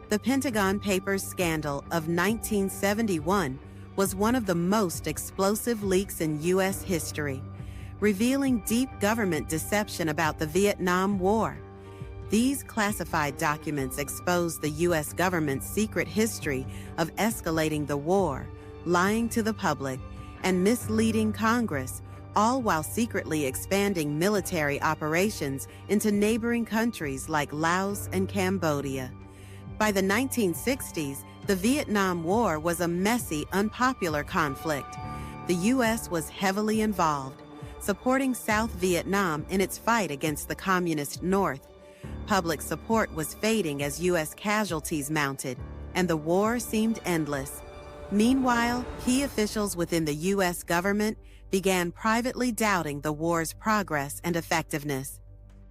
The Pentagon Papers scandal of 1971 was one of the most explosive leaks in U.S. history, revealing deep government deception about the Vietnam War. These classified documents exposed the U.S. government's secret history of escalating the war, lying to the public, and misleading Congress, all while secretly expanding military operations into neighboring countries like Laos and Cambodia. By the 1960s, the Vietnam War was a messy, unpopular conflict. The U.S. was heavily involved, supporting South Vietnam in its fight against the Communist North. Public support was fading as U.S. casualties mounted, and the war seemed endless. Meanwhile, key officials within the U.S. government began privately doubting the war's progress and effectiveness.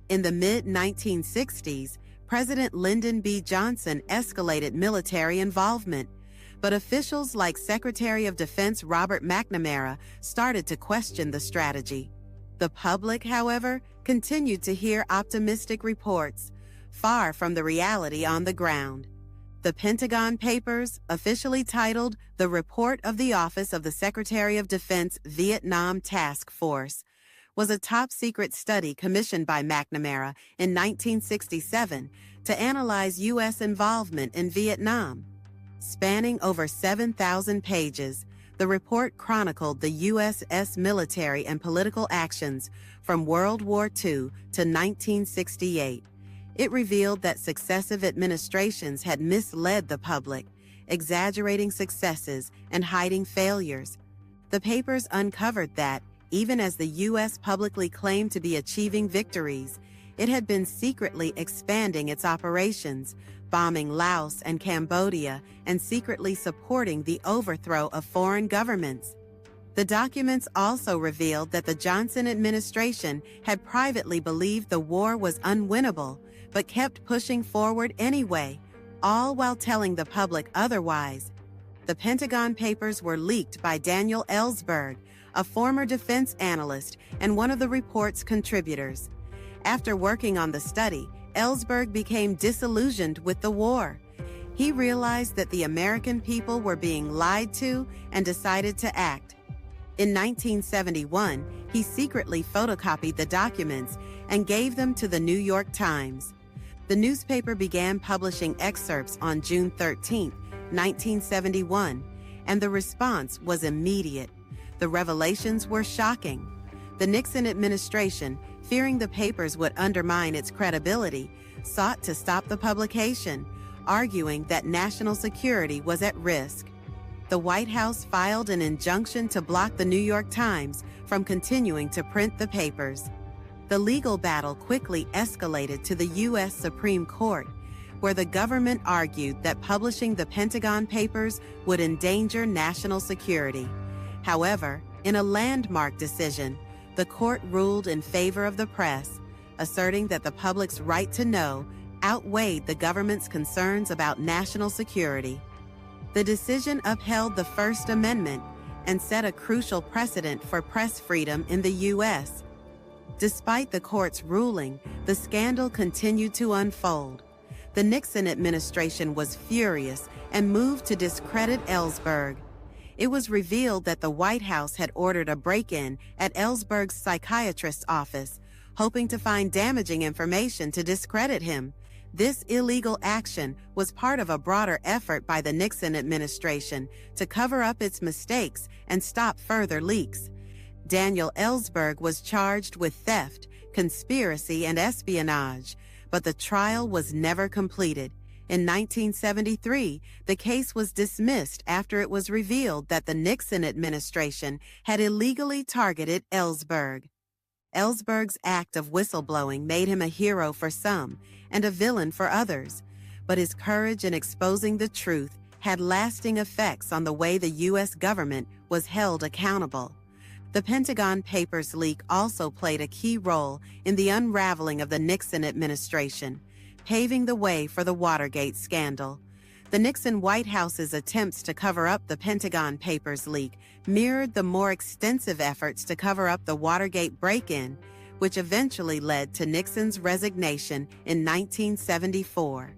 In the mid-1960s, President Lyndon B. Johnson escalated military involvement, but officials like Secretary of Defense Robert McNamara started to question the strategy. The public, however, continued to hear optimistic reports, far from the reality on the ground. The Pentagon Papers, officially titled The Report of the Office of the Secretary of Defense Vietnam Task Force, was a top-secret study commissioned by McNamara in 1967 to analyze U.S. involvement in Vietnam. Spanning over 7,000 pages, the report chronicled the U.S.'s military and political actions from World War II to 1968. It revealed that successive administrations had misled the public, exaggerating successes and hiding failures. The papers uncovered that, even as the U.S. publicly claimed to be achieving victories, it had been secretly expanding its operations, bombing Laos and Cambodia, and secretly supporting the overthrow of foreign governments. The documents also revealed that the Johnson administration had privately believed the war was unwinnable, but kept pushing forward anyway, all while telling the public otherwise. The Pentagon Papers were leaked by Daniel Ellsberg, a former defense analyst and one of the report's contributors. After working on the study, Ellsberg became disillusioned with the war. He realized that the American people were being lied to and decided to act. In 1971, he secretly photocopied the documents and gave them to the New York Times. The newspaper began publishing excerpts on June 13, 1971, and the response was immediate. The revelations were shocking. The Nixon administration, fearing the papers would undermine its credibility, sought to stop the publication, arguing that national security was at risk. The White House filed an injunction to block the New York Times from continuing to print the papers. The legal battle quickly escalated to the U.S. Supreme Court, where the government argued that publishing the Pentagon Papers would endanger national security. However, in a landmark decision, the court ruled in favor of the press, asserting that the public's right to know outweighed the government's concerns about national security. The decision upheld the First Amendment and set a crucial precedent for press freedom in the U.S. Despite the court's ruling, the scandal continued to unfold. The Nixon administration was furious and moved to discredit Ellsberg. It was revealed that the White House had ordered a break-in at Ellsberg's psychiatrist's office, hoping to find damaging information to discredit him. This illegal action was part of a broader effort by the Nixon administration to cover up its mistakes and stop further leaks. Daniel Ellsberg was charged with theft, conspiracy, and espionage, but the trial was never completed. In 1973, the case was dismissed after it was revealed that the Nixon administration had illegally targeted Ellsberg. Ellsberg's act of whistleblowing made him a hero for some and a villain for others, but his courage in exposing the truth had lasting effects on the way the U.S. government was held accountable. The Pentagon Papers leak also played a key role in the unraveling of the Nixon administration, paving the way for the Watergate scandal. The Nixon White House's attempts to cover up the Pentagon Papers leak mirrored the more extensive efforts to cover up the Watergate break-in, which eventually led to Nixon's resignation in 1974.